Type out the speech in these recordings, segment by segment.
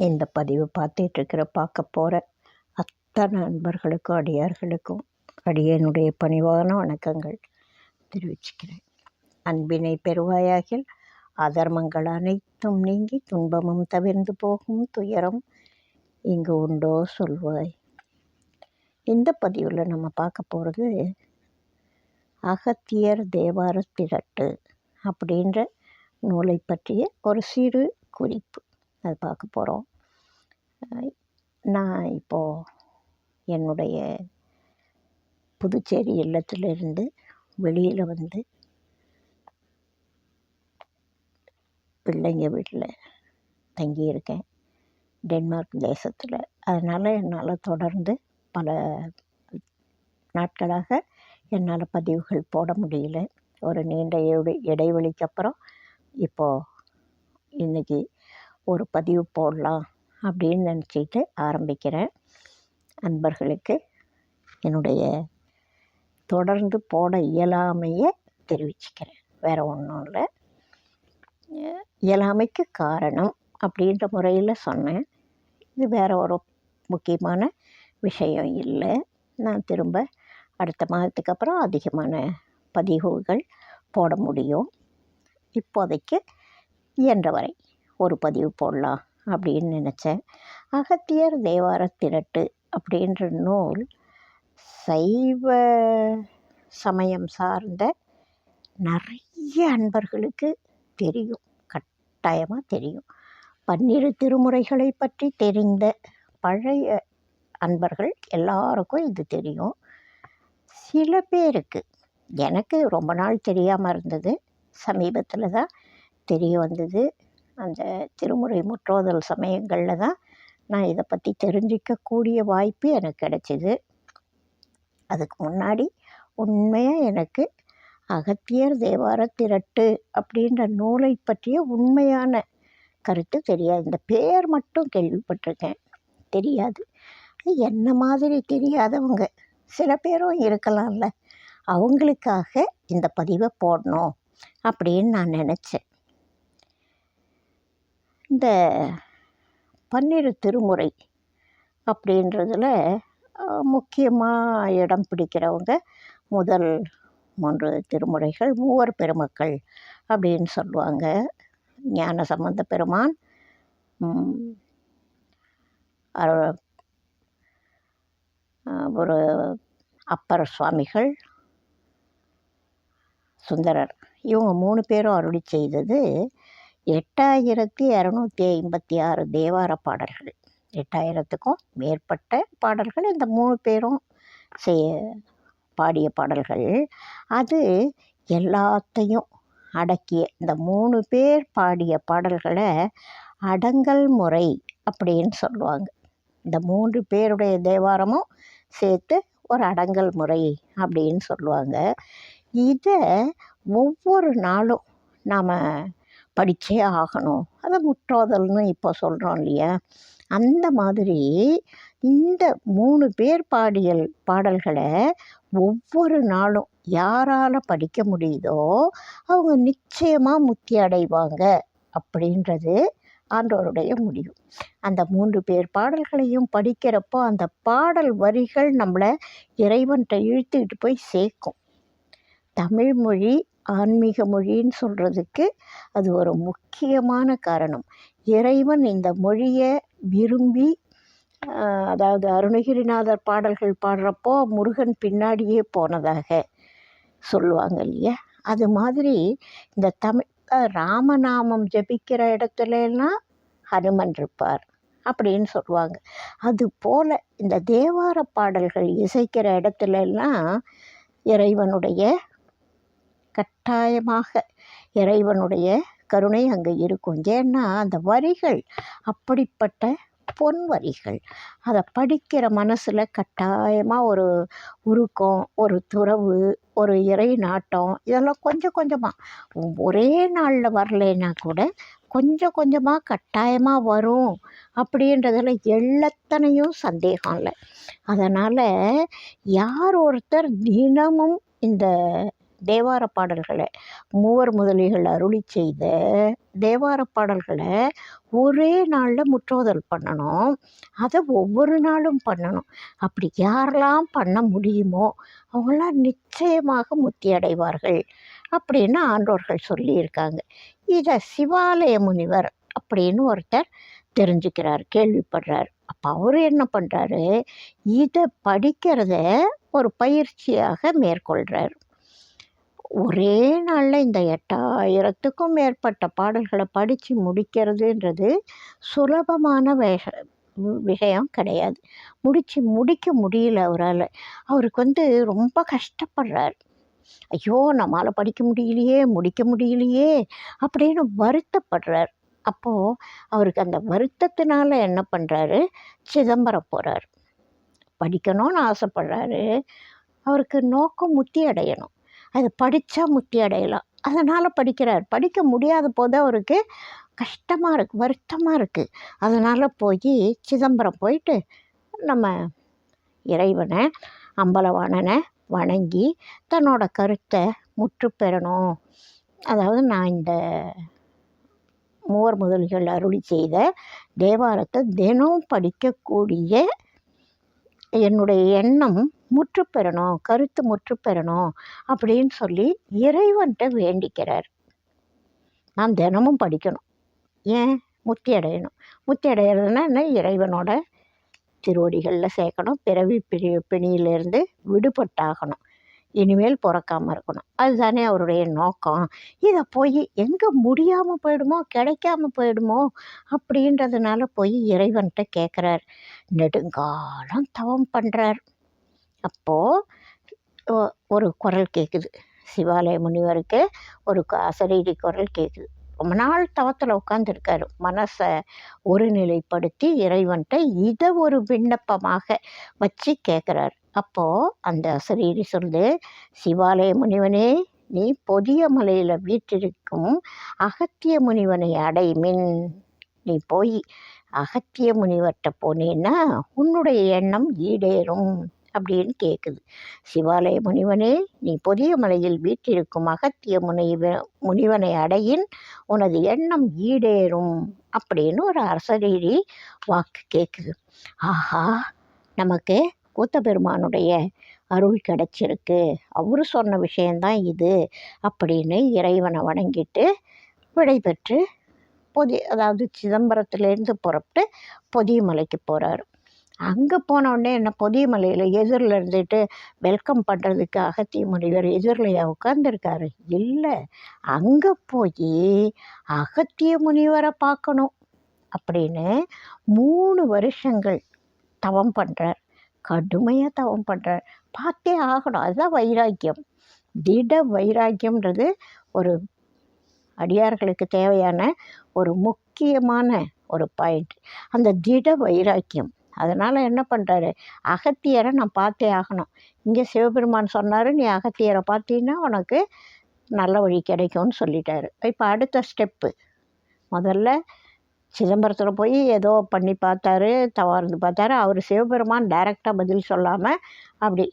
இந்த பதிவு பார்க்க போகிற அத்தனை நண்பர்களுக்கும் அடியார்களுக்கும் அடியனுடைய பணிவான வணக்கங்கள் தெரிவிச்சுக்கிறேன். அன்பினை பெறுவாயாகில் அதர்மங்கள் அனைத்தும் நீங்கி துன்பமும் தவிர்ந்து போகும், துயரம் இங்கு உண்டோ சொல்வாய். இந்த பதிவில் நம்ம பார்க்க போகிறது அகத்தியர் தேவார திரட்டு அப்படின்ற நூலை பற்றிய ஒரு சிறு குறிப்பு. அது பார்க்க போகிறோம். நான் இப்போது என்னுடைய புதுச்சேரி இல்லத்திலிருந்து வெளியில் வந்து பிள்ளைங்க வீட்டில் தங்கியிருக்கேன், டென்மார்க் தேசத்தில். அதனால் என்னால் தொடர்ந்து பல நாட்களாக என்னால் பதிவுகள் போட முடியல. ஒரு நீண்ட இடைவெளிக்கு அப்புறம் இப்போது இன்றைக்கி ஒரு பதிவு போடலாம் அப்படின்னு நினச்சிட்டு ஆரம்பிக்கிறேன். அன்பர்களுக்கு என்னுடைய தொடர்ந்து போட இயலாமையை தெரிவிச்சுக்கிறேன். வேறு ஒன்றும் இல்லை. இயலாமைக்கு காரணம் அப்படின்ற முறையில் சொன்னேன். இது வேறு ஒரு முக்கியமான விஷயம் இல்லை. நான் திரும்ப அடுத்த மாதத்துக்கு அப்புறம் அதிகமான பதிவுகள் போட முடியும். இப்போதைக்கு இயன்ற வரை ஒரு பதிவு போடலாம் அப்படின்னு நினச்சேன். அகத்தியர் தேவார திரட்டு அப்படின்ற நூல் சைவ சமயம் சார்ந்த நிறைய அன்பர்களுக்கு தெரியும், கட்டாயமாக தெரியும். 12 திருமுறைகளை பற்றி தெரிந்த பழைய அன்பர்கள் எல்லாருக்கும் இது தெரியும். சில பேருக்கு, எனக்கு ரொம்ப நாள் தெரியாமல் இருந்தது, சமீபத்தில் தான் தெரிய வந்தது. அந்த திருமுறை முற்றோதல் சமயங்களில் தான் நான் இதை பற்றி தெரிஞ்சிக்கக்கூடிய வாய்ப்பு எனக்கு கிடைச்சிது. அதுக்கு முன்னாடி உண்மையாக எனக்கு அகத்தியர் தேவார திரட்டு அப்படின்ற நூலை பற்றிய உண்மையான கருத்து தெரியாது. இந்த பேர் மட்டும் கேள்விப்பட்டிருக்கேன், தெரியாது. என்ன மாதிரி தெரியாதவங்க சில பேரும் இருக்கலாம்ல, அவங்களுக்காக இந்த பதிவை போடணும் அப்படின்னு நான் நினச்சேன். இந்த 12 திருமுறை அப்படின்றதில் முக்கியமாக இடம் பிடிக்கிறவங்க முதல் 3 திருமுறைகள் மூவர் பெருமக்கள் அப்படின்னு சொல்லுவாங்க. ஞானசம்பந்த பெருமான், ஒரு அப்பர் சுவாமிகள், சுந்தரர், இவங்க 3 பேரும் அருளி செய்தது 8256 தேவார பாடல்கள். 8000க்கும் மேற்பட்ட பாடல்கள் இந்த 3 பேரும் பாடிய பாடல்கள். அது எல்லாத்தையும் அடக்கிய இந்த 3 பேர் பாடிய பாடல்களை அடங்கல் முறை அப்படின்னு சொல்லுவாங்க. இந்த 3 பேருடைய தேவாரமும் சேர்த்து ஒரு அடங்கல் முறை அப்படின்னு சொல்லுவாங்க. இதை ஒவ்வொரு நாளும் நாம் படித்தே ஆகணும். அதை முற்றோதல்னு இப்போ சொல்கிறோம் இல்லையா, அந்த மாதிரி இந்த 3 பேர் பாடிய பாடல்களை ஒவ்வொரு நாளும் யாரால் படிக்க முடியுதோ அவங்க நிச்சயமாக முக்தி அடைவாங்க அப்படின்றது ஆண்டவருடைய முடிவு. அந்த 3 பேர் பாடல்களையும் படிக்கிறப்போ அந்த பாடல் வரிகள் நம்மளை இறைவன்கிட்ட இழுத்துக்கிட்டு போய் சேர்க்கும். தமிழ் மொழி ஆன்மீக மொழின்னு சொல்கிறதுக்கு அது ஒரு முக்கியமான காரணம். இறைவன் இந்த மொழியை விரும்பி, அதாவது அருணகிரிநாதர் பாடல்கள் பாடுறப்போ முருகன் பின்னாடியே போனதாக சொல்லுவாங்க இல்லையா, அது மாதிரி இந்த ராமநாமம் ஜபிக்கிற இடத்துலலாம் ஹனுமன் இருப்பார் அப்படின்னு சொல்லுவாங்க. அதுபோல் இந்த தேவார பாடல்கள் இசைக்கிற இடத்துலலாம் இறைவனுடைய கட்டாயமாக இறைவனுடைய கருணை அங்கே இருக்கும். ஏன்னா அந்த வரிகள் அப்படிப்பட்ட பொன் வரிகள். அதை படிக்கிற மனசில் கட்டாயமாக ஒரு உருக்கம், ஒரு துறவு, ஒரு இறை நாட்டம், இதெல்லாம் கொஞ்சம் கொஞ்சமாக ஒரே நாளில் வரலைன்னா கூட கொஞ்சம் கொஞ்சமாக கட்டாயமாக வரும் அப்படின்றதில் எள்ளத்தனையும் சந்தேகம் இல்லை. அதனால் யார் ஒருத்தர் தினமும் இந்த தேவார பாடல்களை மூவர் முதலிகள் அருளி செய்த தேவார பாடல்களை ஒரே நாளில் முற்றோதல் பண்ணணும். அதை ஒவ்வொரு நாளும் பண்ணணும். அப்படி யாரெல்லாம் பண்ண முடியுமோ அவங்களாம் நிச்சயமாக முத்தி அடைவார்கள் அப்படின்னு ஆன்றோர்கள் சொல்லியிருக்காங்க. இதை சிவாலய முனிவர் அப்படின்னு ஒருத்தர் தெரிஞ்சுக்கிறார், கேள்விப்படுறார். அப்போ அவர் என்ன பண்ணுறாரு, இதை படிக்கிறத ஒரு பயிற்சியாக மேற்கொள்கிறார். ஒரே நாளில் இந்த 8000க்கும் மேற்பட்ட பாடல்களை படித்து முடிக்கிறதுன்றது சுலபமான விஷயம் கிடையாது. முடிக்க முடியல அவரால். அவருக்கு ரொம்ப கஷ்டப்படுறார். ஐயோ, நம்மளால் படிக்க முடியலையே, முடிக்க முடியலையே அப்படின்னு வருத்தப்படுறார். அப்போது அவருக்கு அந்த வருத்தத்தினால என்ன பண்ணுறாரு, சிதம்பரம் போகிறார். படிக்கணும்னு ஆசைப்படுறாரு. அவருக்கு நோக்கம் முத்தி அடையணும். அது படித்தா முத்தி அடையலாம். அதனால் படிக்கிறார். படிக்க முடியாத போது அவருக்கு கஷ்டமாக இருக்குது, வருத்தமாக இருக்குது. அதனால் போய் சிதம்பரம் போயிட்டு நம்ம இறைவனை அம்பலவாணனை வணங்கி தன்னோட கருத்தை முற்று பெறணும். அதாவது நான் இந்த மூவர் முதலிகள் அருளி செய்த தேவாரத்தை தினம் படிக்கக்கூடிய என்னுடைய எண்ணம் முற்று பெறணும், கருத்து முற்று பெறணும் அப்படின்னு சொல்லி இறைவன்கிட்ட வேண்டிக்கிறார். நான் தினமும் படிக்கணும். ஏன்? முத்தி அடையணும். முத்தி அடையிறதுன்னா என்ன? இறைவனோட திருவடிகளில் சேர்க்கணும். பிறவி பிணியிலேருந்து விடுபட்டாகணும். இனிமேல் பிறக்காமல் இருக்கணும். அதுதானே அவருடைய நோக்கம். இதை போய் எங்கே முடியாமல் போயிடுமோ, கிடைக்காம போயிடுமோ அப்படின்றதுனால போய் இறைவன்கிட்ட கேட்குறார். நெடுங்காலம் தவம் பண்ணுறார். அப்போது ஒரு குரல் கேட்குது. சிவாலய முனிவருக்கு ஒரு அசரீரி குரல் கேட்குது. ரொம்ப நாள் தவத்தில் உட்காந்துருக்காரு. மனசை ஒருநிலைப்படுத்தி இறைவன்கிட்ட இதை ஒரு விண்ணப்பமாக வச்சு கேட்குறார். அப்போது அந்த அசரீரி சொல்லுது, சிவாலய முனிவனே, நீ பொதிய மலையில் வீற்றிருக்கும் அகத்திய முனிவனை அடைமின். நீ போய் அகத்திய முனிவர்கிட்ட போனேன்னா உன்னுடைய எண்ணம் ஈடேறும் அப்படின்னு கேட்குது. சிவாலய முனிவனே, நீ பொதிய மலையில் வீற்றிருக்கும் அகத்திய முனிவனை அடையின் உனது எண்ணம் ஈடேறும் அப்படின்னு ஒரு அசரீரி வாக்கு கேட்குது. ஆஹா, நமக்கு கூத்தபெருமானுடைய அருள் கிடச்சிருக்கு, அவரு சொன்ன விஷயந்தான் இது அப்படின்னு இறைவனை வணங்கிட்டு விடைபெற்று அதாவது சிதம்பரத்துலேருந்து புறப்பட்டு பொதிய மலைக்கு போகிறார். அங்கே போனவுடனே என்ன, பொதிய மலையில் எதிரில் இருந்துட்டு வெல்கம் பண்ணுறதுக்கு அகத்திய முனிவர் எதிரிலையா உட்காந்துருக்காரு? இல்லை, அங்கே போய் அகத்திய முனிவரை பார்க்கணும் அப்படின்னு 3 வருஷங்கள் தவம் பண்ணுறார். கடுமையாக தவம் பண்ணுறார். பார்த்தே ஆகணும். அதுதான் வைராக்கியம். திட வைராக்கியம்ன்றது ஒரு அடியார்களுக்கு தேவையான ஒரு முக்கியமான ஒரு பாயிண்ட், அந்த திட வைராக்கியம். அதனால் என்ன பண்ணுறாரு, அகத்தியரை நான் பார்த்தே ஆகணும். இங்கே சிவபெருமான் சொன்னார், நீ அகத்தியரை பார்த்தீங்கன்னா உனக்கு நல்ல வழி கிடைக்கும்னு சொல்லிட்டாரு. இப்போ அடுத்த ஸ்டெப்பு, முதல்ல சிதம்பரத்தில் போய் ஏதோ பண்ணி பார்த்தாரு, தவார்ந்து பார்த்தாரு. அவர் சிவபெருமான் டைரெக்டாக பதில் சொல்லாமல் அப்படி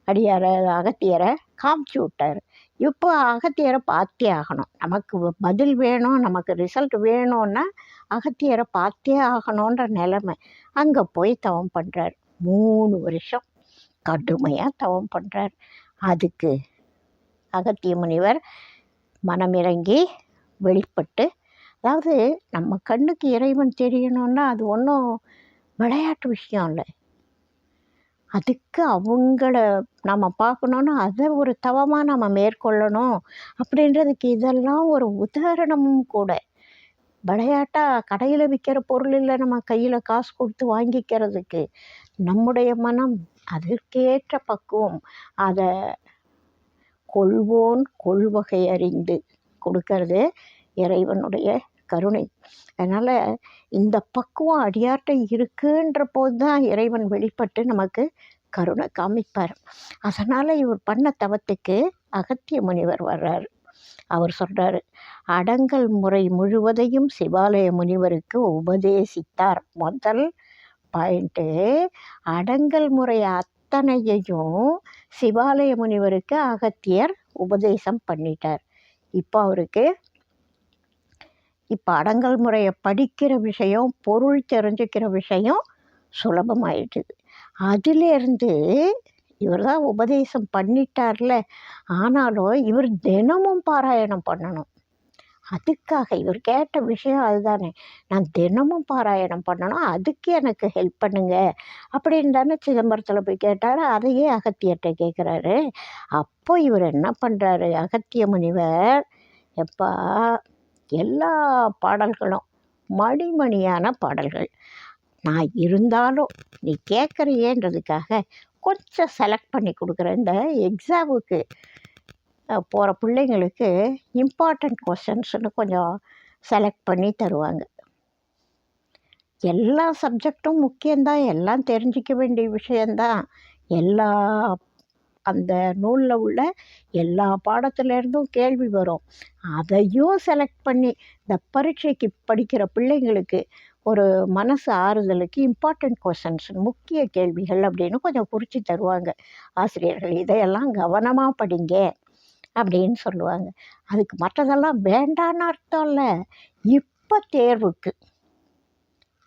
அகத்தியரை காமிச்சு விட்டார். இப்போ அகத்தியரை பார்த்தே ஆகணும். நமக்கு பதில் வேணும், நமக்கு ரிசல்ட் வேணும்னா அகத்தியரை பார்த்தே ஆகணுன்ற நிலைமை. அங்கே போய் தவம் பண்ணுறார். 3 வருஷம் கடுமையாக தவம் பண்ணுறார். அதுக்கு அகத்திய முனிவர் மனமிறங்கி வெளிப்பட்டு, அதாவது நம்ம கண்ணுக்கு இறைவன் தெரியணும்னா அது ஒன்றும் விளையாட்டு விஷயம் இல்லை. அதுக்கு அவங்கள நம்ம பார்க்கணுன்னா அதை ஒரு தவமாக நம்ம மேற்கொள்ளணும் அப்படின்றதுக்கு இதெல்லாம் ஒரு உதாரணமும் கூட. விளையாட்டாக கடையில் விற்கிற பொருள் இல்லை, நம்ம கையில் காசு கொடுத்து வாங்கிக்கிறதுக்கு. நம்முடைய மனம் அதற்கேற்ற பக்குவம், அதை கொள்வோன் கொள்வகை அறிந்து கொடுக்கறது இறைவனுடைய கருணை. அதனால் இந்த பக்குவம் அடியார்கிட்ட இருக்குன்ற போது தான் இறைவன் வெளிப்பட்டு நமக்கு கருணை காமிப்பார். அதனால் இவர் பண்ண தவத்துக்கு அகத்திய முனிவர் வர்றார். அவர் சொல்கிறார், அடங்கல் முறை முழுவதையும் சிவாலய முனிவருக்கு உபதேசித்தார். முதல் பாயிண்ட்டு, அடங்கல் முறை அத்தனையையும் சிவாலய முனிவருக்கு அகத்தியர் உபதேசம் பண்ணிட்டார். இப்போ அவருக்கு அடங்கல் முறையை படிக்கிற விஷயம், பொருள் தெரிஞ்சுக்கிற விஷயம் சுலபமாயிட்டுது. அதிலேருந்து இவர் தான் உபதேசம் பண்ணிட்டார்ல, ஆனாலும் இவர் தினமும் பாராயணம் பண்ணணும். அதுக்காக இவர் கேட்ட விஷயம் அதுதானே, நான் தினமும் பாராயணம் பண்ணணும், அதுக்கு எனக்கு ஹெல்ப் பண்ணுங்க அப்படின்னு தானே சிதம்பரத்தில் போய் கேட்டார். அதையே அகத்தியர்கிட்ட கேட்குறாரு. அப்போ இவர் என்ன பண்ணுறாரு, அகத்திய முனிவர், எப்பா எல்லா பாடல்களும் மணிமணியான பாடல்கள், நான் இருந்தாலும் நீ கேட்குறியேன்றதுக்காக கொஞ்சம் செலக்ட் பண்ணி கொடுக்குறேன். இந்த எக்ஸாமுக்கு போகிற பிள்ளைங்களுக்கு இம்பார்ட்டண்ட் கொஷின்ஸ்னு கொஞ்சம் செலக்ட் பண்ணி தருவாங்க. எல்லா சப்ஜெக்டும் முக்கியம்தான், எல்லாம் தெரிஞ்சிக்க வேண்டிய விஷயந்தான். எல்லா அந்த நூலில் உள்ள எல்லா பாடத்துலேருந்தும் கேள்வி வரும். அதையும் செலக்ட் பண்ணி இந்த பரீட்சைக்கு படிக்கிற பிள்ளைங்களுக்கு ஒரு மனசு ஆறுதலுக்கு இம்பார்ட்டண்ட் கொஷின்ஸ், முக்கிய கேள்விகள் அப்படின்னு கொஞ்சம் குறித்து தருவாங்க ஆசிரியர்கள். இதையெல்லாம் கவனமாக படிங்க அப்படின்னு சொல்லுவாங்க. அதுக்கு மற்றதெல்லாம் வேண்டான்னு அர்த்தம் இல்லை. இப்போ தேர்வுக்கு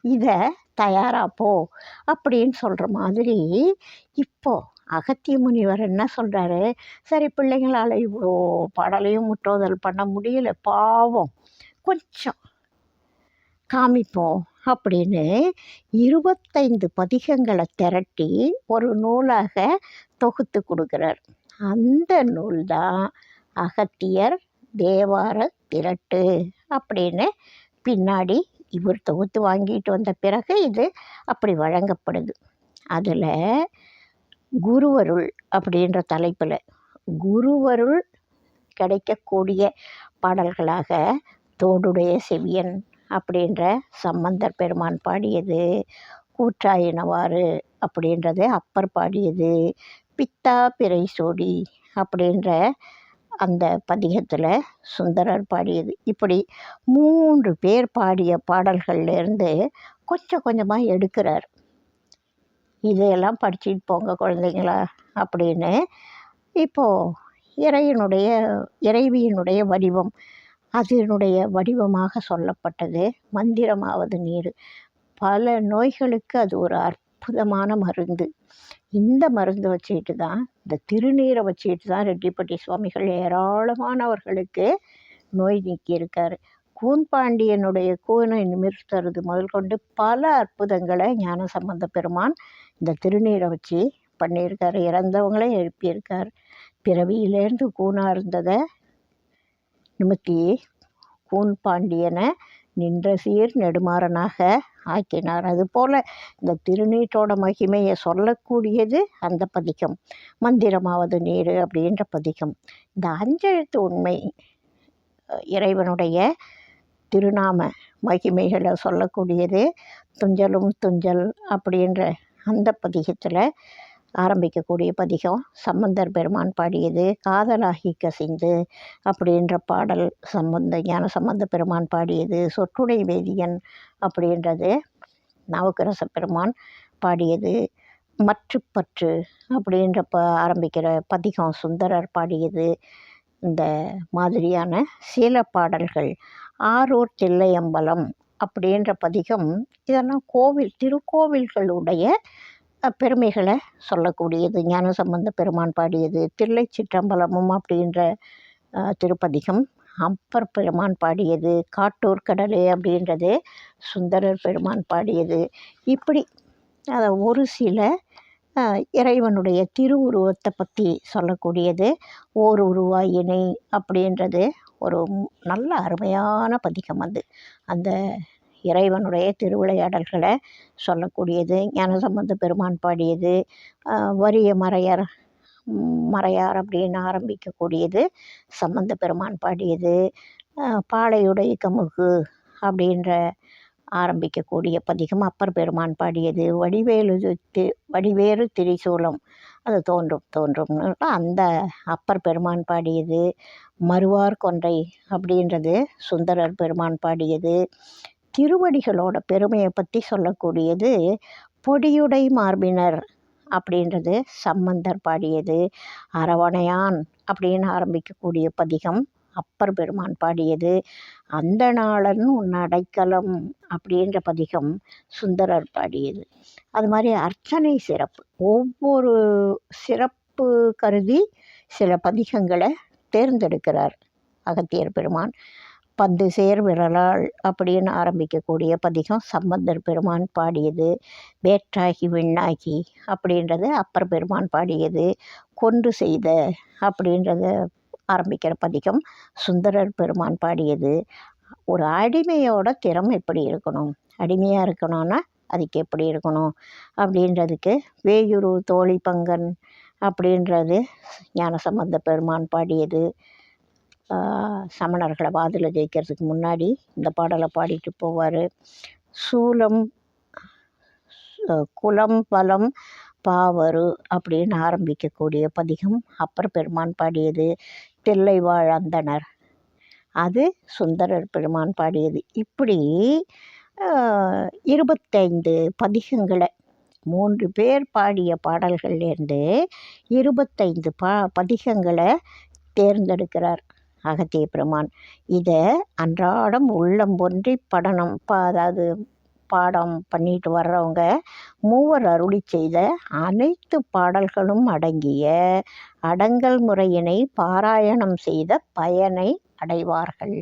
இதை தயாராப்போ அப்படின்னு சொல்கிற மாதிரி இப்போது அகத்திய முனிவர் என்ன சொல்கிறாரு, சரி பிள்ளைங்களால் இவ்வளோ பாடலையும் முற்றோதல் பண்ண முடியல, பாவம் கொஞ்சம் காமிப்போம் அப்படின்னு 25 பதிகங்களை திரட்டி ஒரு நூலாக தொகுத்து கொடுக்குறார். அந்த நூல் தான் அகத்தியர் தேவார திரட்டு அப்படின்னு பின்னாடி இவர் தொகுத்து வாங்கிட்டு வந்த பிறகு இது அப்படி வழங்கப்படுது. அதில் குருவருள் அப்படின்ற தலைப்பில் குருவருள் கிடைக்கக்கூடிய பாடல்களாக தோடுடைய செவியன் அப்படின்ற சம்பந்தர் பெருமான் பாடியது, கூற்றாயினவாறு அப்படின்றது அப்பர் பாடியது, பித்தா பிறை சோடி அப்படின்ற அந்த பதிகத்தில் சுந்தரர் பாடியது, இப்படி 3 பேர் பாடிய பாடல்கள்லேருந்து கொஞ்சம் கொஞ்சமாக எடுக்கிறார். இதையெல்லாம் படிச்சுட்டு போங்க குழந்தைங்களா அப்படின்னு. இப்போது இறைவியினுடைய வடிவம், அதனுடைய வடிவமாக சொல்லப்பட்டது மந்திரமாவது நீர். பல நோய்களுக்கு அது ஒரு அற்புதமான மருந்து. இந்த மருந்து வச்சுக்கிட்டு தான், இந்த திருநீரை வச்சுக்கிட்டு தான் ரெட்டிப்பட்டி சுவாமிகள் ஏராளமானவர்களுக்கு நோய் நீக்கியிருக்கார். கூன்பாண்டியனுடைய கூனை நிமிர்த்துறது முதல் கொண்டு பல அற்புதங்களை ஞானசம்பந்த பெருமான் இந்த திருநீரை வச்சு பண்ணியிருக்கார். இறந்தவங்களே எழுப்பியிருக்கார். பிறவியிலேருந்து கூனாக இருந்ததை நிமித்தி கூன்பாண்டியனை நின்ற சீர் நெடுமாறனாக ஆக்கினார். அதுபோல் இந்த திருநீற்றோட மகிமையை சொல்லக்கூடியது அந்த பதிகம், மந்திரமாவது நீர் அப்படின்ற பதிகம். இந்த அஞ்செழுத்து உண்மை இறைவனுடைய திருநாம மகிமைகளை சொல்லக்கூடியது துஞ்சலும் துஞ்சல் அப்படின்ற அந்த பதிகத்தில் ஆரம்பிக்கக்கூடிய பதிகம் சம்பந்தர் பெருமான் பாடியது. காதலாகி கசிந்து அப்படின்ற பாடல் ஞான சம்பந்த பெருமான் பாடியது. சொற்றுடை வேதியன் அப்படின்றது நாவுக்கரச பெருமான் பாடியது. மற்றுப்பற்று அப்படின்ற ஆரம்பிக்கிற பதிகம் சுந்தரர் பாடியது. இந்த மாதிரியான சில பாடல்கள். ஆரூர் தில்லையம்பலம் அப்படின்ற பதிகம், இதெல்லாம் திருக்கோவில்களுடைய பெருமைகளை சொல்லக்கூடியது. ஞானசம்பந்த பெருமான் பாடியது. தில்லை சிற்றம்பலமும் அப்படின்ற திருப்பதிகம் அப்பர் பெருமான் பாடியது. காட்டூர் கடலே அப்படின்றது சுந்தரர் பெருமான் பாடியது. இப்படி அதை ஒரு சில இறைவனுடைய திருவுருவத்தை பற்றி சொல்லக்கூடியது. ஓர் உருவாய் இணை அப்படின்றது ஒரு நல்ல அருமையான பதிகம். அந்த இறைவனுடைய திருவிளையாடல்களை சொல்லக்கூடியது. ஞானசம்பந்த பெருமான் பாடியது. வறிய மறையார் அப்படின்னு ஆரம்பிக்கக்கூடியது சம்பந்த பெருமான் பாடியது. பாளையுடைய கமுகு அப்படின்ற ஆரம்பிக்கக்கூடிய பதிகம் அப்பர் பெருமான் பாடியது. வடிவேறு திரிசூலம் அது தோன்றும்னு அந்த அப்பர் பெருமான் பாடியது. மறுவார் கொன்றை அப்படின்றது சுந்தரர் பெருமான் பாடியது. திருவடிகளோட பெருமையை பற்றி சொல்லக்கூடியது பொடியுடை மார்பினர் அப்படின்றது சம்பந்தர் பாடியது. அரவணையான் அப்படின்னு ஆரம்பிக்கக்கூடிய பதிகம் அப்பர் பெருமான் பாடியது. அந்த நாளன் உன் அடைக்கலம் அப்படின்ற பதிகம் சுந்தரர் பாடியது. அது மாதிரி அர்ச்சனை சிறப்பு, ஒவ்வொரு சிறப்பு கருதி சில பதிகங்களை தேர்ந்தெடுக்கிறார் அகத்தியர் பெருமான். பந்து சேர் விரலாள் அப்படின்னு ஆரம்பிக்கக்கூடிய பதிகம் சம்பந்தர் பெருமான் பாடியது. வேற்றாகி விண்ணாகி அப்படின்றது அப்பர் பெருமான் பாடியது. கொன்று செய்த அப்படின்றத ஆரம்பிக்கிற பதிகம் சுந்தரர் பெருமான் பாடியது. ஒரு அடிமையோட திறம் எப்படி இருக்கணும், அடிமையாக இருக்கணும்னா அதுக்கு எப்படி இருக்கணும் அப்படின்றதுக்கு வேயுரு தோழி பங்கன் அப்படின்றது ஞானசம்பந்த பெருமான் பாடியது. சமணர்களை வாதில் ஜெயிக்கிறதுக்கு முன்னாடி இந்த பாடலை பாடிட்டு போவார். சூலம் குலம் பலம் பாவரு அப்படின்னு ஆரம்பிக்கக்கூடிய பதிகம் அப்பர் பெருமான் பாடியது. தில்லை வாழ்ந்தனர் அது சுந்தரர் பெருமான் பாடியது. இப்படி 25 பதிகங்களை 3 பேர் பாடிய பாடல்கள்லேருந்து 25 பதிகங்களை தேர்ந்தெடுக்கிறார் அகத்திய பெருமான். இதை அன்றாடம் உள்ளம் ஒன்றி அதாவது பாடம் பண்ணிட்டு வர்றவங்க மூவர் அருளி செய்த அனைத்து பாடல்களும் அடங்கிய அடங்கல் முறையினை பாராயணம் செய்த பயனை அடைவார்கள்.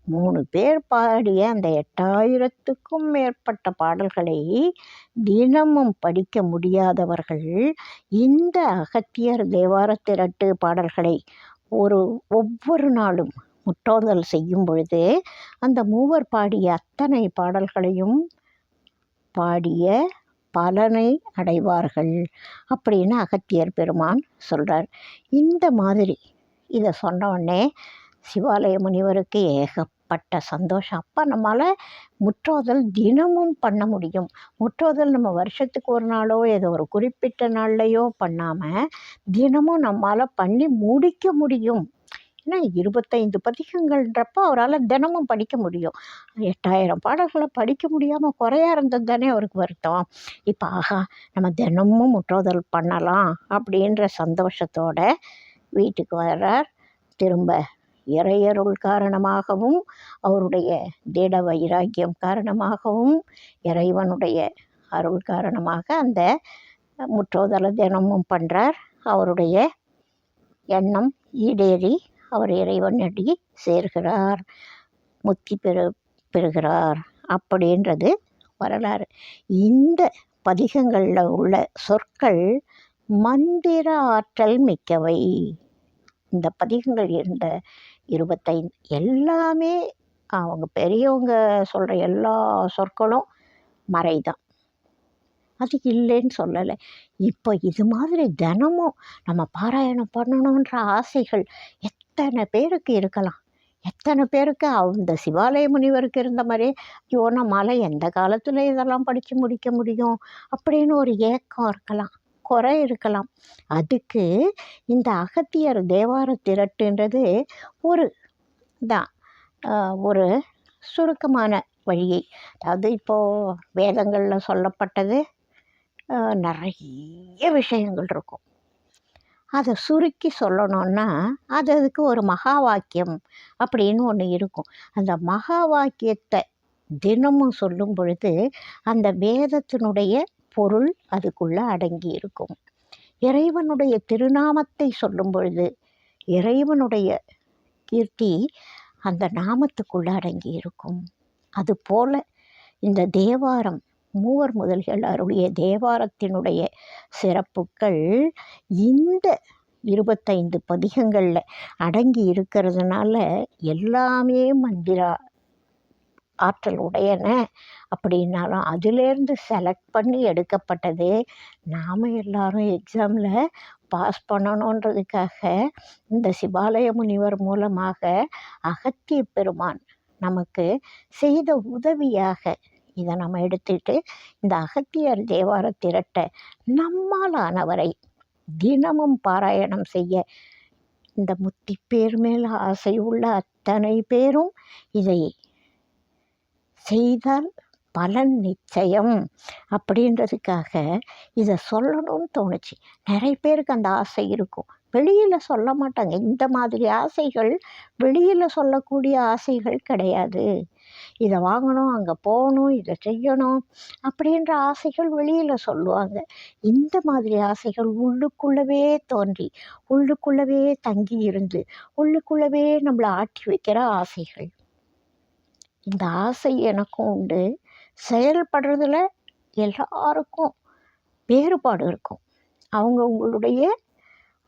3 பேர் பாடிய அந்த 8000க்கும் மேற்பட்ட பாடல்களை தினமும் படிக்க முடியாதவர்கள் இந்த அகத்தியர் தேவார திரட்டு பாடல்களை ஒவ்வொரு நாளும் முற்றோதல் செய்யும் பொழுது அந்த மூவர் பாடிய அத்தனை பாடல்களையும் பாடிய பலனை அடைவார்கள் அப்படின்னு அகத்தியர் பெருமான் சொல்கிறார். இந்த மாதிரி இதை சொன்ன உடனே சிவாலய முனிவருக்கு ஏகப்பட்ட சந்தோஷம். அப்போ நம்மளால் முற்றோதல் தினமும் பண்ண முடியும். முற்றோதல் நம்ம வருஷத்துக்கு ஒரு நாளோ ஏதோ ஒரு குறிப்பிட்ட நாள்லையோ பண்ணாமல் தினமும் நம்மளால் பண்ணி முடிக்க முடியும். ஏன்னா 25 பதிகங்கள்ன்றப்போ அவரால் தினமும் படிக்க முடியும். 8000 பாடல்களை படிக்க முடியாமல் குறையா இருந்தது தானே அவருக்கு வருத்தம். இப்போ ஆகா நம்ம தினமும் முற்றோதல் பண்ணலாம் அப்படின்ற சந்தோஷத்தோட வீட்டுக்கு வர்றார். திரும்ப இறையருள் காரணமாகவும் அவருடைய திட வைராக்கியம் காரணமாகவும் இறைவனுடைய அருள் காரணமாக அந்த முற்றோதலை தினமும் பண்ணுறார். அவருடைய எண்ணம் ஈடேறி அவர் இறைவனடி சேர்கிறார், முத்தி பெறுகிறார் அப்படின்றது வரலாறு. இந்த பதிகங்களில் உள்ள சொற்கள் மந்திர ஆற்றல் மிக்கவை. இந்த பதிகங்கள் இருந்த 25 எல்லாமே அவங்க பெரியவங்க சொல்கிற எல்லா சொற்களும் மறைதான், அது இல்லைன்னு சொல்லலை. இப்போ இது மாதிரி தினமும் நம்ம பாராயணம் பண்ணணுன்ற ஆசைகள் எத்தனை பேருக்கு இருக்கலாம். எத்தனை பேருக்கு அந்த சிவாலய முனிவருக்கு இருந்த மாதிரியே ஐயோ நம்மளால் எந்த காலத்தில் இதெல்லாம் படித்து முடிக்க முடியும் அப்படின்னு ஒரு ஏக்கம் இருக்கலாம், குறை இருக்கலாம். அதுக்கு இந்த அகத்தியர் தேவார திரட்டுன்றது ஒரு சுருக்கமான வழியை, அதாவது இப்போது வேதங்களில் சொல்லப்பட்டது நிறைய விஷயங்கள் இருக்கும். அதை சுருக்கி சொல்லணுன்னா அதுக்கு ஒரு மகா வாக்கியம் அப்படின்னு ஒன்று இருக்கும். அந்த மகா வாக்கியத்தை தினமும் சொல்லும் பொழுது அந்த வேதத்தினுடைய பொருள் அதுக்குள்ளே அடங்கி இருக்கும். இறைவனுடைய திருநாமத்தை சொல்லும் பொழுது இறைவனுடைய கீர்த்தி அந்த நாமத்துக்குள்ளே அடங்கி இருக்கும். அதுபோல் இந்த தேவாரம் மூவர் முதல்கள் அருளிய தேவாரத்தினுடைய சிறப்புகள் இந்த 25 பதிகங்களில் அடங்கி இருக்கிறதுனால எல்லாமே மந்திர ஆற்றல் உடையன அப்படின்னாலும் அதிலேருந்து செலக்ட் பண்ணி எடுக்கப்பட்டது. நாம் எல்லாரும் எக்ஸாமில் பாஸ் பண்ணணுன்றதுக்காக இந்த சிவாலய முனிவர் மூலமாக அகத்திய பெருமான் நமக்கு செய்த உதவியாக இதை நம்ம எடுத்துட்டு இந்த அகத்தியர் தேவார திரட்ட நம்மாலானவரை தினமும் பாராயணம் செய்ய இந்த முத்தி பேர் மேல் ஆசை உள்ள அத்தனை பேரும் இதை செய்தால் பலன் நிச்சயம் அப்படின்றதுக்காக இதை சொல்லணும்னு தோணுச்சு. நிறைய பேருக்கு அந்த ஆசை இருக்கும், வெளியில் சொல்ல மாட்டாங்க. இந்த மாதிரி ஆசைகள் வெளியில் சொல்லக்கூடிய ஆசைகள் கிடையாது. இதை வாங்கணும், அங்கே போகணும், இதை செய்யணும் அப்படின்ற ஆசைகள் வெளியில் சொல்லுவாங்க. இந்த மாதிரி ஆசைகள் உள்ளுக்குள்ளவே தோன்றி உள்ளுக்குள்ளவே தங்கி இருந்து உள்ளுக்குள்ளவே நம்மளை ஆட்டி வைக்கிற ஆசைகள். இந்த ஆசை எனக்கும் உண்டு. செயல்படுறதுல எல்லாருக்கும் வேறுபாடு இருக்கும். அவங்கவுங்களுடைய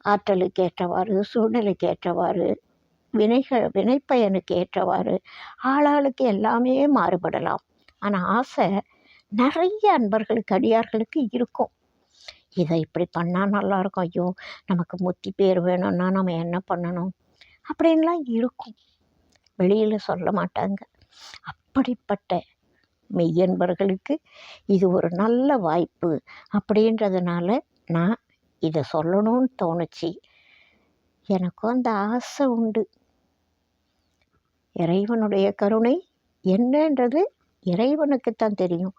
ஆற்றலுக்கு ஏற்றவாறு, சூழ்நிலைக்கு ஏற்றவாறு, வினைப்பயனுக்கு ஏற்றவாறு ஆளாளுக்கு எல்லாமே மாறுபடலாம். ஆனால் ஆசை நிறைய அன்பர்களுக்கு, அடியார்களுக்கு இருக்கும். இதை இப்படி பண்ணால் நல்லாயிருக்கும், ஐயோ நமக்கு முத்தி பேர் வேணும்னா நம்ம என்ன பண்ணணும் அப்படின்லாம் இருக்கும். வெளியில் சொல்ல மாட்டாங்க. அப்படிப்பட்ட மெய்யன்பர்களுக்கு இது ஒரு நல்ல வாய்ப்பு அப்படின்றதுனால நான் இதை சொல்லணும்னு தோணுச்சு. எனக்கும் அந்த ஆசை உண்டு. இறைவனுடைய கருணை என்னன்றது இறைவனுக்குத்தான் தெரியும்,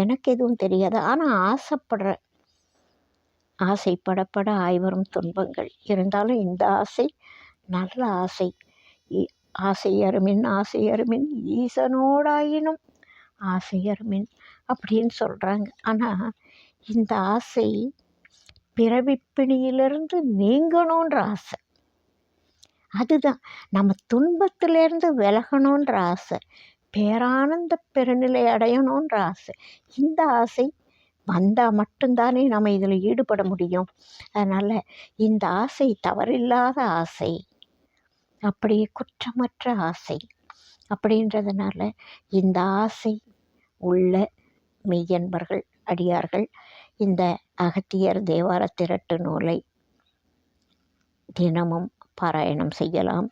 எனக்கு எதுவும் தெரியாது. ஆனால் ஆசைப்படுறேன். ஆசைப்படப்பட ஆய்வரும் துன்பங்கள். இருந்தாலும் இந்த ஆசை நல்ல ஆசை. ஆசையருமின் ஆசையருமின் ஈசனோடாயினும் ஆசையருமின் அப்படின்னு சொல்கிறாங்க. ஆனால் இந்த ஆசை பிறவிப்பிணியிலிருந்து நீங்கணுன்ற ஆசை. அதுதான் நம்ம துன்பத்திலேருந்து விலகணுன்ற ஆசை, பேரானந்த பெருநிலை அடையணுன்ற ஆசை. இந்த ஆசை வந்தால் மட்டும்தானே நம்ம இதில் ஈடுபட முடியும். அதனால் இந்த ஆசை தவறில்லாத ஆசை, அப்படியே குற்றமற்ற ஆசை. அப்படின்றதுனால இந்த ஆசை உள்ள மெய்யன்பர்கள், அடியார்கள் இந்த அகத்தியர் தேவார திரட்டு நூலை தினமும் பாராயணம் செய்யலாம்,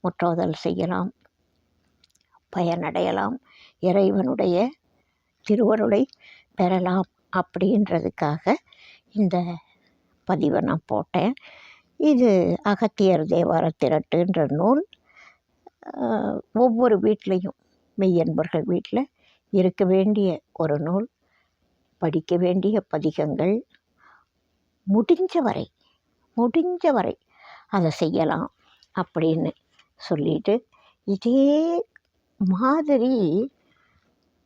முற்றோதல் செய்யலாம், பயனடையலாம், இறைவனுடைய திருவருளை பெறலாம் அப்படின்றதுக்காக இந்த பதிவை நான் போட்டேன். இது அகத்தியர் தேவார திரட்டுன்ற நூல் ஒவ்வொரு வீட்லேயும், மெய்யன்பர்கள் வீட்டில் இருக்க வேண்டிய ஒரு நூல். படிக்க வேண்டிய பதிகங்கள். முடிஞ்ச வரை அதை செய்யலாம் அப்படின்னு சொல்லிட்டு, இதே மாதிரி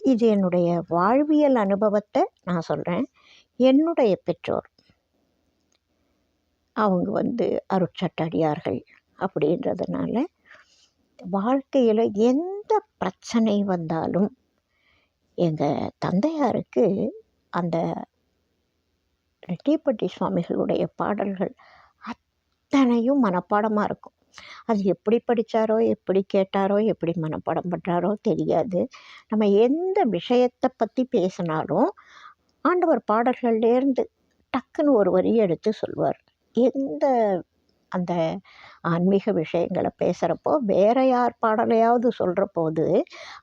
இது என்னுடைய வாழ்வியல் அனுபவத்தை நான் சொல்கிறேன். என்னுடைய பெற்றோர் அவங்க அருட்சட்டடியார்கள் அப்படின்றதுனால வாழ்க்கையில் எந்த பிரச்சனை வந்தாலும் எங்கள் தந்தையாருக்கு அந்த ரெட்டிப்பட்டி சுவாமிகளுடைய பாடல்கள் அத்தனையும் மனப்பாடமாக இருக்கும். அது எப்படி படித்தாரோ, எப்படி கேட்டாரோ, எப்படி மனப்பாடம் பண்ணுறாரோ தெரியாது. நம்ம எந்த விஷயத்தை பற்றி பேசினாலும் ஆண்டவர் பாடல்கள்லேருந்து டக்குன்னு ஒரு வரியை எடுத்து சொல்வார். எந்த அந்த ஆன்மீக விஷயங்களை பேசுகிறப்போ வேற யார் பாடலையாவது சொல்கிற போது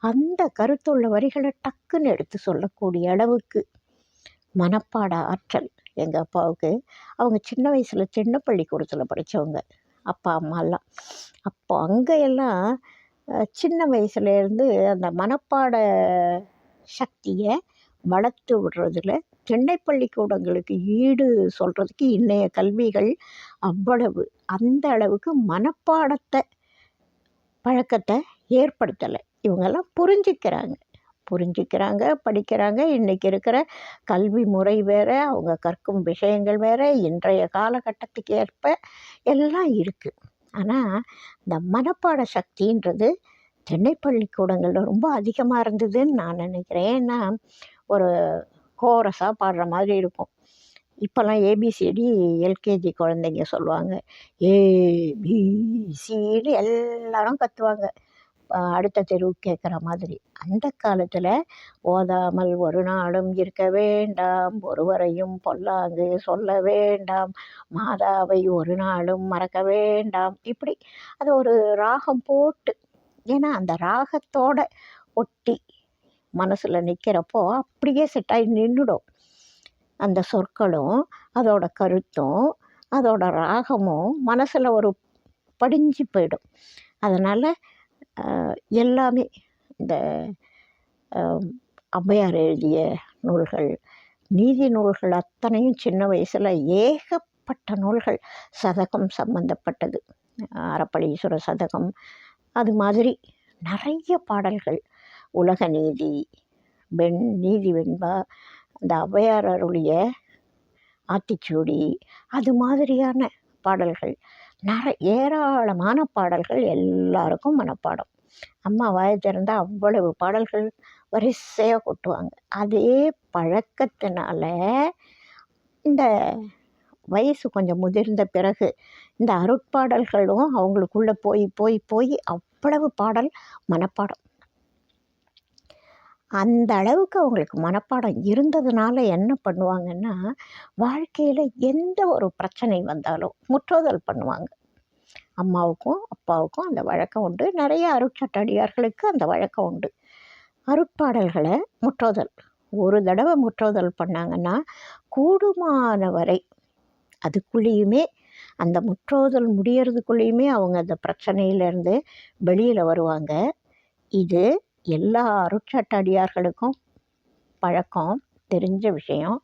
அந்த கருத்துள்ள வரிகளை டக்குன்னு எடுத்து சொல்லக்கூடிய அளவுக்கு மனப்பாட ஆற்றல் எங்கள் அப்பாவுக்கு. அவங்க சின்ன வயசில் சின்ன பள்ளிக்கூடத்தில் படித்தவங்க அப்பா அம்மாலாம். அப்போ அங்கெல்லாம் சின்ன வயசுலேருந்து அந்த மனப்பாட சக்தியை வளர்த்து விடுறதுல சென்னை பள்ளிக்கூடங்களுக்கு ஈடு சொல்கிறதுக்கு இன்றைய கல்விகள் அவ்வளவு அந்த அளவுக்கு மனப்பாடத்தை பழக்கத்தை ஏற்படுத்தலை. இவங்கெல்லாம் புரிஞ்சிக்கிறாங்க, படிக்கிறாங்க. இன்றைக்கி இருக்கிற கல்வி முறை வேறு, அவங்க கற்கும் விஷயங்கள் வேறு, இன்றைய காலகட்டத்துக்கு ஏற்ப எல்லாம் இருக்குது. ஆனால் இந்த மனப்பாட சக்தின்றது சென்னை பள்ளிக்கூடங்களில் ரொம்ப அதிகமாக இருந்ததுன்னு நான் நினைக்கிறேன். ஏன்னா ஒரு கோரஸாக பாடுற மாதிரி இருக்கும். இப்போல்லாம் ஏபிசிடி எல்கேஜி குழந்தைங்க சொல்லுவாங்க. ஏபிசின்னு எல்லாரும் கத்துவாங்க, அடுத்த தெருவுக்கு கேட்குற மாதிரி. அந்த காலத்தில் ஓதாமல் ஒரு நாளும் இருக்க வேண்டாம், ஒருவரையும் பொல்லாங்கு சொல்ல வேண்டாம், மாதாவை ஒரு நாளும் மறக்க வேண்டாம், இப்படி அது ஒரு ராகம் போட்டு, ஏன்னா அந்த ராகத்தோட ஒட்டி மனசில் நிற்கிறப்போ அப்படியே செட்டாகி நின்றுடும். அந்த சொற்களும் அதோட கருத்தும் அதோட ராகமும் மனசில் ஒரு படிஞ்சு போயிடும். அதனால் எல்லாமே இந்த ஔவையார் எழுதிய நூல்கள், நீதி நூல்கள் அத்தனையும் சின்ன வயசில் ஏகப்பட்ட நூல்கள் சதகம் சம்பந்தப்பட்டது. அறப்பளீஸ்வர சதகம், அது மாதிரி நிறைய பாடல்கள், உலக நீதி, நீதி வெண்பா, இந்த ஔவையார் அருளிய ஆத்திச்சூடி, அது மாதிரியான பாடல்கள் ஏராளமான பாடல்கள் எல்லாருக்கும் மனப்பாடம். அம்மா வாயை திறந்தால் அவ்வளவு பாடல்கள் வரிசையாக கொட்டுவாங்க. அதே பழக்கத்தினால இந்த வயசு கொஞ்சம் முதிர்ந்த பிறகு இந்த அருட்பாடல்களும் அவங்களுக்குள்ளே போய் போய் போய் அவ்வளவு பாடல் மனப்பாடம். அந்த அளவுக்கு அவங்களுக்கு மனப்பாடம் இருந்ததுனால என்ன பண்ணுவாங்கன்னா, வாழ்க்கையில் எந்த ஒரு பிரச்சனை வந்தாலும் முற்றோதல் பண்ணுவாங்க. அம்மாவுக்கும் அப்பாவுக்கும் அந்த வழக்கம் உண்டு. நிறைய அருட்சட்டடியார்களுக்கு அந்த வழக்கம் உண்டு. அருட்பாடல்களை முற்றோதல் ஒரு தடவை முற்றோதல் பண்ணாங்கன்னா கூடுமான வரை அதுக்குள்ளேயுமே அந்த முற்றோதல் முடியறதுக்குள்ளேயுமே அவங்க அந்த பிரச்சனையிலேருந்து வெளியில் வருவாங்க. இது எல்லா அருட்சட்டடியார்களுக்கும் பழக்கம், தெரிஞ்ச விஷயம்.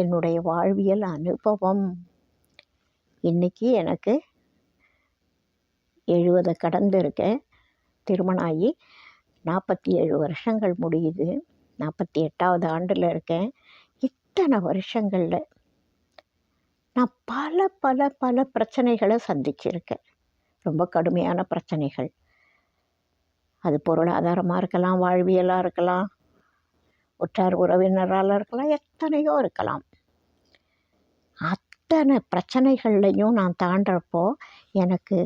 என்னுடைய வாழ்வியல் அனுபவம். இன்றைக்கி எனக்கு 70 கடந்து இருக்கேன். திருமணம் ஆகி 47 வருஷங்கள் முடியுது. 48வது ஆண்டில் இருக்கேன். இத்தனை வருஷங்களில் நான் பல பல பல பிரச்சனைகளை சந்திச்சிருக்கேன். ரொம்ப கடுமையான பிரச்சனைகள். அது பொருளாதாரமாக இருக்கலாம், வாழ்வியலாக இருக்கலாம், உற்றார் உறவினரால் இருக்கலாம், எத்தனையோ இருக்கலாம். அத்தனை பிரச்சனைகள்லையும் நான் தாண்டுறப்போ எனக்கு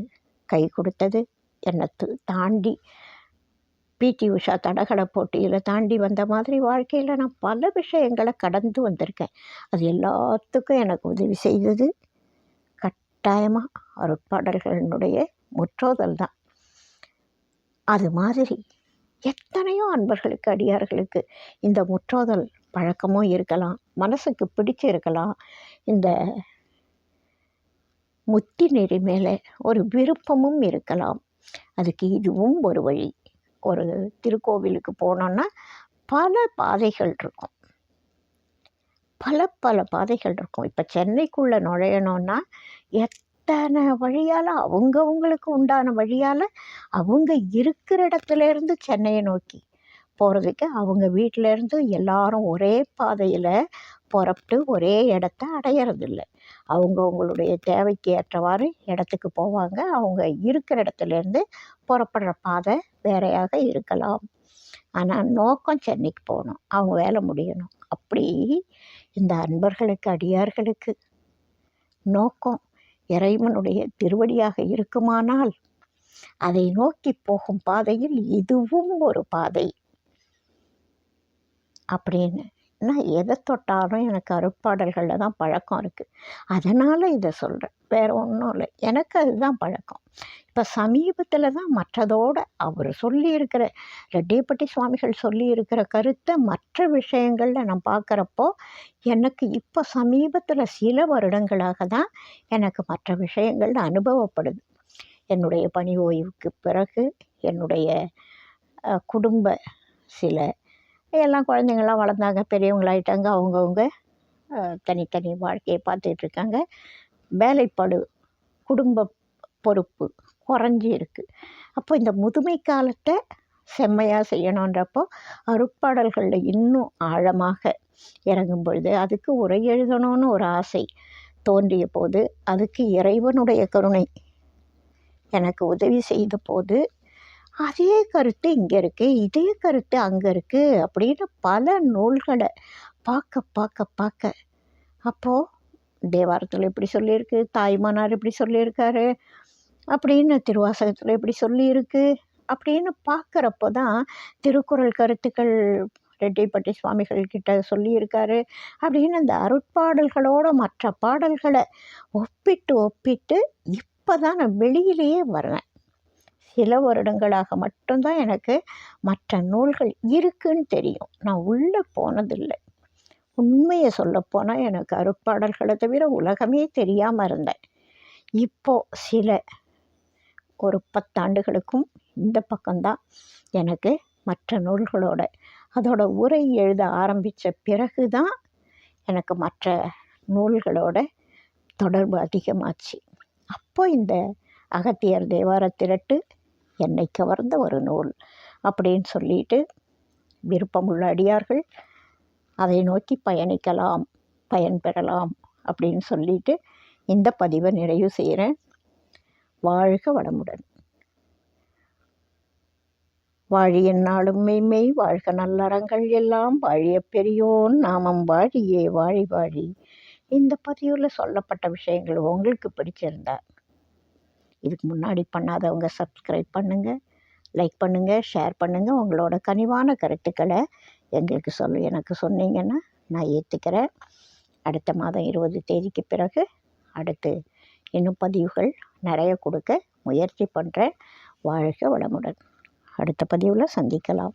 கை கொடுத்தது, என்னை தாண்டி பிடி உஷா தடகள போட்டியில் தாண்டி வந்த மாதிரி வாழ்க்கையில் நான் பல விஷயங்களை கடந்து வந்திருக்கேன். அது எல்லாத்துக்கும் எனக்கு உதவி செய்தது கட்டாயமாக அருட்பாடல்களினுடைய முற்றோதல் தான். அது மாதிரி எத்தனையோ அன்பர்களுக்கு, அடியார்களுக்கு இந்த முற்றோதல் பழக்கமும் இருக்கலாம், மனசுக்கு பிடிச்சி இருக்கலாம். இந்த முத்தி நெறி மேலே ஒரு விருப்பமும் இருக்கலாம். அதுக்கு இதுவும் ஒரு வழி. ஒரு திருக்கோவிலுக்கு போனோன்னா பல பாதைகள் இருக்கும், பல பல பாதைகள் இருக்கும். இப்போ சென்னைக்குள்ளே நுழையணுன்னா எத்தனை வழியால் அவங்கவுங்களுக்கு உண்டான வழியால் அவங்க இருக்கிற இடத்துலேருந்து சென்னையை நோக்கி போகிறதுக்கு அவங்க வீட்டிலேருந்து எல்லாரும் ஒரே பாதையில் புறப்பட்டு ஒரே இடத்த அடையிறதில்ல. அவங்கவுங்களுடைய தேவைக்கு ஏற்றவாறு இடத்துக்கு போவாங்க. அவங்க இருக்கிற இடத்துலேருந்து புறப்படுற பாதை வேறையாக இருக்கலாம். ஆனால் நோக்கம் சென்னைக்கு போகணும், அவங்க வேலை முடியணும். அப்படி இந்த அன்பர்களுக்கு, அடியார்களுக்கு நோக்கம் இறைவனுடைய திருவடியாக இருக்குமானால் அதை நோக்கி போகும் பாதையில் இதுவும் ஒரு பாதை அப்படின்னு நான் எதை தொட்டாலும் எனக்கு அருட்பாடல்களில் தான் பழக்கம் இருக்குது. அதனால் இதை சொல்கிறேன், வேறு ஒன்றும் இல்லை. எனக்கு அதுதான் பழக்கம். இப்போ சமீபத்தில் தான் மற்றதோடு அவர் சொல்லியிருக்கிற, ரெட்டியப்பட்டி சுவாமிகள் சொல்லியிருக்கிற கருத்தை மற்ற விஷயங்களில் நான் பார்க்குறப்போ எனக்கு இப்போ சமீபத்தில் சில வருடங்களாக தான் எனக்கு மற்ற விஷயங்கள் அனுபவப்படுது. என்னுடைய பணி ஓய்வுக்கு பிறகு என்னுடைய குடும்ப சில எல்லாம் குழந்தைங்கள்லாம் வளர்ந்தாங்க, பெரியவங்களாயிட்டாங்க. அவங்கவுங்க தனித்தனி வாழ்க்கையை பார்த்துட்ருக்காங்க. வேலைப்பாடு, குடும்ப பொறுப்பு குறைஞ்சி இருக்குது. அப்போ இந்த முதுமை காலத்தை செம்மையாக செய்யணுன்றப்போ அருட்பாடல்களில் இன்னும் ஆழமாக இறங்கும் பொழுது அதுக்கு உரை எழுதணும்னு ஒரு ஆசை தோன்றிய போது, அதுக்கு இறைவனுடைய கருணை எனக்கு உதவி செய்த போது, அதே கருத்து இங்கே இருக்குது, இதே கருத்து அங்கே இருக்குது அப்படின்னு பல நூல்களை பார்க்க பார்க்க பார்க்க, அப்போது தேவாரத்தில் இப்படி சொல்லியிருக்கு, தாய்மானார் இப்படி சொல்லியிருக்காரு அப்படின்னு, திருவாசகத்தில் இப்படி சொல்லியிருக்கு அப்படின்னு பார்க்குறப்போ தான் திருக்குறள் கருத்துக்கள் ரெட்டிப்பட்டி சுவாமிகள் கிட்ட சொல்லியிருக்காரு அப்படின்னு அந்த அருட்பாடல்களோட மற்ற பாடல்களை ஒப்பிட்டு ஒப்பிட்டு இப்போ தான் நான் வெளியிலேயே வரேன். சில வருடங்களாக மட்டும்தான் எனக்கு மற்ற நூல்கள் இருக்குன்னு தெரியும். நான் உள்ளே போனதில்லை. உண்மையை சொல்லப்போனால் எனக்கு அருட்பாடல்களை தவிர உலகமே தெரியாமல் இருந்தேன். இப்போது சில ஒரு 10 ஆண்டுகளுக்கும் இந்த பக்கம்தான் எனக்கு மற்ற நூல்களோட அதோட உரை எழுத ஆரம்பித்த பிறகு தான் எனக்கு மற்ற நூல்களோட தொடர்பு அதிகமாச்சு. அப்போ இந்த அகத்தியர் தேவார திரட்டு என்னை கவர்ந்த ஒரு நூல் அப்படின்னு சொல்லிட்டு, விருப்பமுள்ள அடியார்கள் அதை நோக்கி பயணிக்கலாம், பயன்பெறலாம் அப்படின்னு சொல்லிட்டு இந்த பதிவை நிறைவு செய்கிறேன். வாழ்க வளமுடன். வாழிய நாளும் மெய்மெய் வாழ்க நல்லறங்கள் எல்லாம் வாழிய பெரியோன் நாமம் வாழியே வாழி வாழி. இந்த பதிவில் சொல்லப்பட்ட விஷயங்கள் உங்களுக்கு பிடிச்சிருந்தா இதுக்கு முன்னாடி பண்ணாதவங்க சப்ஸ்கிரைப் பண்ணுங்கள், லைக் பண்ணுங்கள், ஷேர் பண்ணுங்கள். உங்களோட கனிவான கருத்துக்களை எனக்கு சொன்னீங்கன்னா நான் ஏற்றுக்கிறேன். அடுத்த மாதம் 20 தேதிக்கு பிறகு அடுத்து இன்னும் பதிவுகள் நிறைய கொடுக்க முயற்சி பண்ணுறேன். வாழ்க வளமுடன். அடுத்த பதிவில் சந்திக்கலாம்.